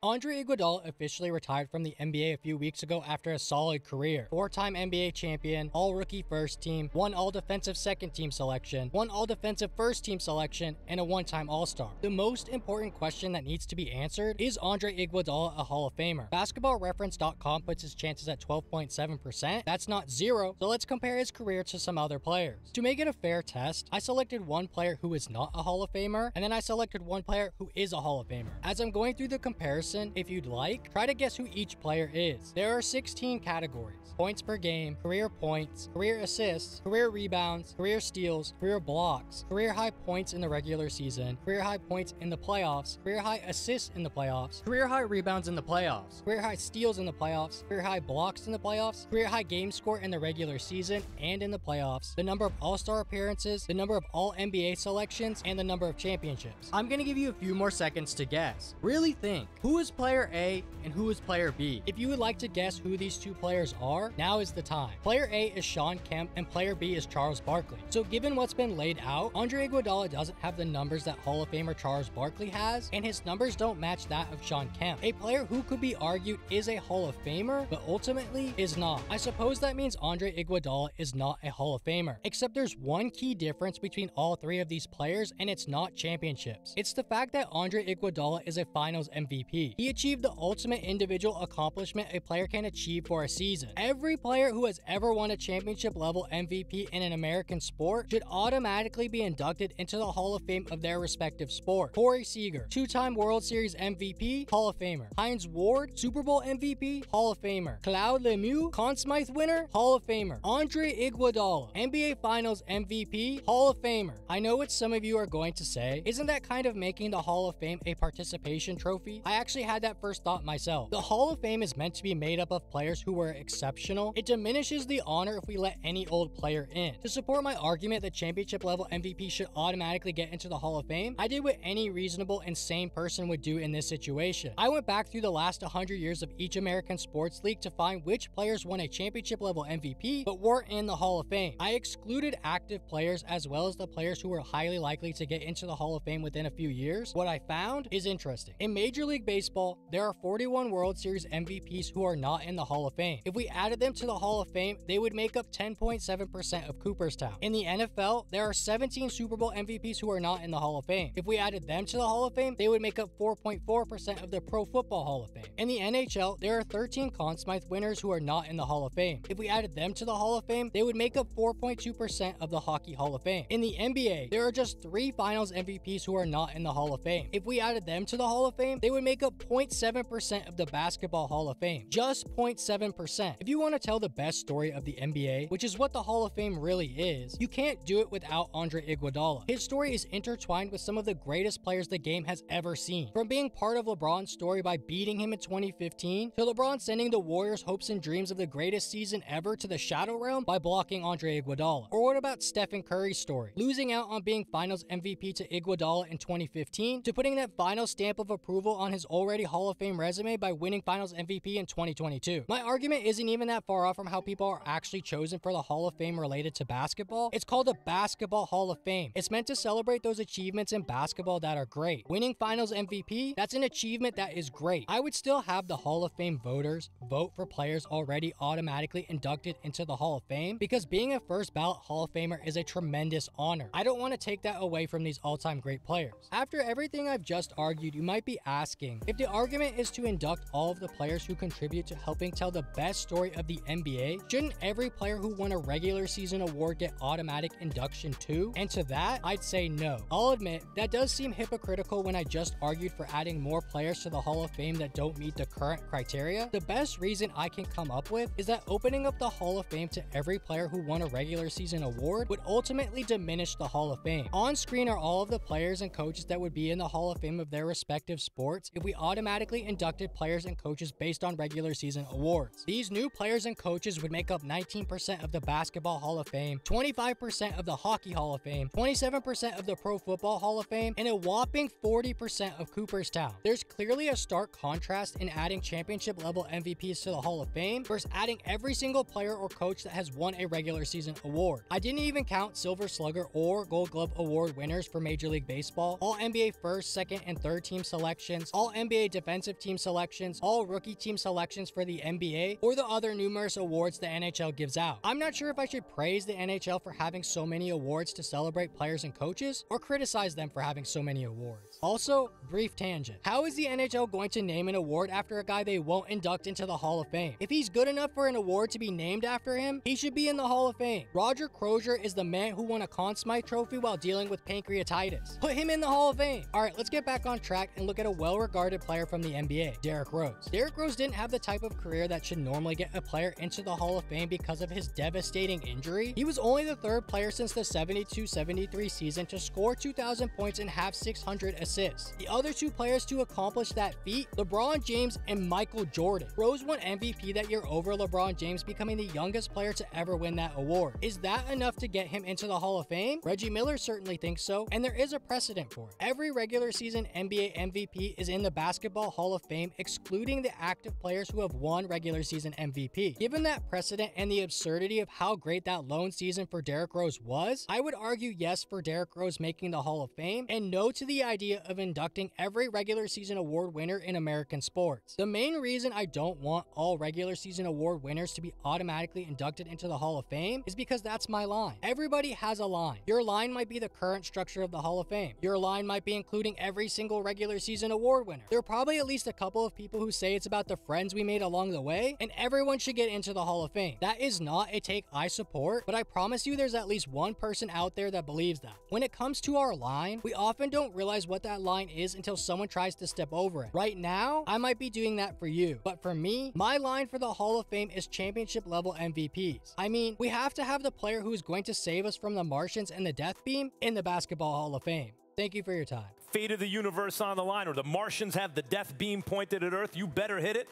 Andre Iguodala officially retired from the NBA a few weeks ago after a solid career. 4-time NBA champion, all-rookie first team, 1 all-defensive second team selection, 1 all-defensive first team selection, and a 1-time All-Star. The most important question that needs to be answered is Andre Iguodala a Hall of Famer? BasketballReference.com puts his chances at 12.7%. That's not zero, so let's compare his career to some other players. To make it a fair test, I selected one player who is not a Hall of Famer, and then I selected one player who is a Hall of Famer. As I'm going through the comparison, if you'd like, try to guess who each player is. There are 16 categories: points per game, career points, career assists, career rebounds, career steals, career blocks, career high points in the regular season, career high points in the playoffs, career high assists in the playoffs, career high rebounds in the playoffs, career high steals in the playoffs, career high blocks in the playoffs, career high game score in the regular season and in the playoffs, the number of All-Star appearances, the number of All-NBA selections, and the number of championships. I'm gonna give you a few more seconds to guess. Really think, who is player A and who is player B? If you would like to guess who these two players are, now is the time. Player A is Shawn Kemp and player B is Charles Barkley. So given what's been laid out, Andre Iguodala doesn't have the numbers that Hall of Famer Charles Barkley has, and his numbers don't match that of Shawn Kemp, a player who could be argued is a Hall of Famer, but ultimately is not. I suppose that means Andre Iguodala is not a Hall of Famer, except there's one key difference between all three of these players, and it's not championships. It's the fact that Andre Iguodala is a finals MVP. He achieved the ultimate individual accomplishment a player can achieve for a season. Every player who has ever won a championship level MVP in an American sport should automatically be inducted into the Hall of Fame of their respective sport. Corey Seager, 2-time World Series MVP, Hall of Famer. Hines Ward, Super Bowl MVP, Hall of Famer. Claude Lemieux, Conn Smythe winner, Hall of Famer. Andre Iguodala, NBA Finals MVP, Hall of Famer. I know what some of you are going to say, isn't that kind of making the Hall of Fame a participation trophy? I actually had that first thought myself. The Hall of Fame is meant to be made up of players who were exceptional. It diminishes the honor if we let any old player in. To support my argument that championship level MVP should automatically get into the Hall of Fame, I did what any reasonable and sane person would do in this situation. I went back through the last 100 years of each American sports league to find which players won a championship level MVP but weren't in the Hall of Fame. I excluded active players as well as the players who were highly likely to get into the Hall of Fame within a few years. What I found is interesting. In Major League Baseball, there are 41 World Series MVPs who are not in the Hall of Fame. If we added them to the Hall of Fame, they would make up 10.7% of Cooperstown. In the NFL, there are 17 Super Bowl MVPs who are not in the Hall of Fame. If we added them to the Hall of Fame, they would make up 4.4% of the Pro Football Hall of Fame. In the NHL, there are 13 Conn Smythe winners who are not in the Hall of Fame. If we added them to the Hall of Fame, they would make up 4.2% of the Hockey Hall of Fame. In the NBA, there are just 3 Finals MVPs who are not in the Hall of Fame. If we added them to the Hall of Fame, they would make up 0.7% of the Basketball Hall of Fame. Just 0.7%. If you want to tell the best story of the NBA, which is what the Hall of Fame really is, you can't do it without Andre Iguodala. His story is intertwined with some of the greatest players the game has ever seen. From being part of LeBron's story by beating him in 2015, to LeBron sending the Warriors' hopes and dreams of the greatest season ever to the Shadow Realm by blocking Andre Iguodala. Or what about Stephen Curry's story? Losing out on being Finals MVP to Iguodala in 2015, to putting that final stamp of approval on his already Hall of Fame resume by winning Finals MVP in 2022. My argument isn't even that far off from how people are actually chosen for the Hall of Fame related to basketball. It's called the Basketball Hall of Fame. It's meant to celebrate those achievements in basketball that are great. Winning Finals MVP, that's an achievement that is great. I would still have the Hall of Fame voters vote for players already automatically inducted into the Hall of Fame, because being a first ballot Hall of Famer is a tremendous honor. I don't want to take that away from these all-time great players. After everything I've just argued, you might be asking, if the argument is to induct all of the players who contribute to helping tell the best story of the NBA, shouldn't every player who won a regular season award get automatic induction too? And to that, I'd say no. I'll admit, that does seem hypocritical when I just argued for adding more players to the Hall of Fame that don't meet the current criteria. The best reason I can come up with is that opening up the Hall of Fame to every player who won a regular season award would ultimately diminish the Hall of Fame. On screen are all of the players and coaches that would be in the Hall of Fame of their respective sports if we automatically inducted players and coaches based on regular season awards. These new players and coaches would make up 19% of the Basketball Hall of Fame, 25% of the Hockey Hall of Fame, 27% of the Pro Football Hall of Fame, and a whopping 40% of Cooperstown. There's clearly a stark contrast in adding championship level MVPs to the Hall of Fame versus adding every single player or coach that has won a regular season award. I didn't even count Silver Slugger or Gold Glove Award winners for Major League Baseball, all NBA first, second, and third team selections, all NBA All-NBA defensive team selections, all-rookie team selections for the NBA, or the other numerous awards the NHL gives out. I'm not sure if I should praise the NHL for having so many awards to celebrate players and coaches, or criticize them for having so many awards. Also, brief tangent. How is the NHL going to name an award after a guy they won't induct into the Hall of Fame? If he's good enough for an award to be named after him, he should be in the Hall of Fame. Roger Crozier is the man who won a Conn Smythe Trophy while dealing with pancreatitis. Put him in the Hall of Fame. Alright, let's get back on track and look at a well-regarded player from the NBA, Derrick Rose. Derrick Rose didn't have the type of career that should normally get a player into the Hall of Fame because of his devastating injury. He was only the third player since the 72-73 season to score 2,000 points and have 600 assists. The other two players to accomplish that feat, LeBron James and Michael Jordan. Rose won MVP that year over LeBron James, becoming the youngest player to ever win that award. Is that enough to get him into the Hall of Fame? Reggie Miller certainly thinks so, and there is a precedent for it. Every regular season NBA MVP is in the Basketball Hall of Fame, excluding the active players who have won regular season MVP. Given that precedent and the absurdity of how great that lone season for Derrick Rose was, I would argue yes for Derrick Rose making the Hall of Fame, and no to the idea of inducting every regular season award winner in American sports. The main reason I don't want all regular season award winners to be automatically inducted into the Hall of Fame is because that's my line. Everybody has a line. Your line might be the current structure of the Hall of Fame. Your line might be including every single regular season award winner. There are probably at least a couple of people who say it's about the friends we made along the way, and everyone should get into the Hall of Fame. That is not a take I support, but I promise you there's at least one person out there that believes that. When it comes to our line, we often don't realize what that line is until someone tries to step over it. Right now, I might be doing that for you, but for me, my line for the Hall of Fame is championship level MVPs. I mean, we have to have the player who is going to save us from the Martians and the Death Beam in the Basketball Hall of Fame. Thank you for your time. Fate of the universe on the line, or the Martians have the death beam pointed at Earth. You better hit it.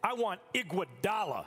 I want Iguodala.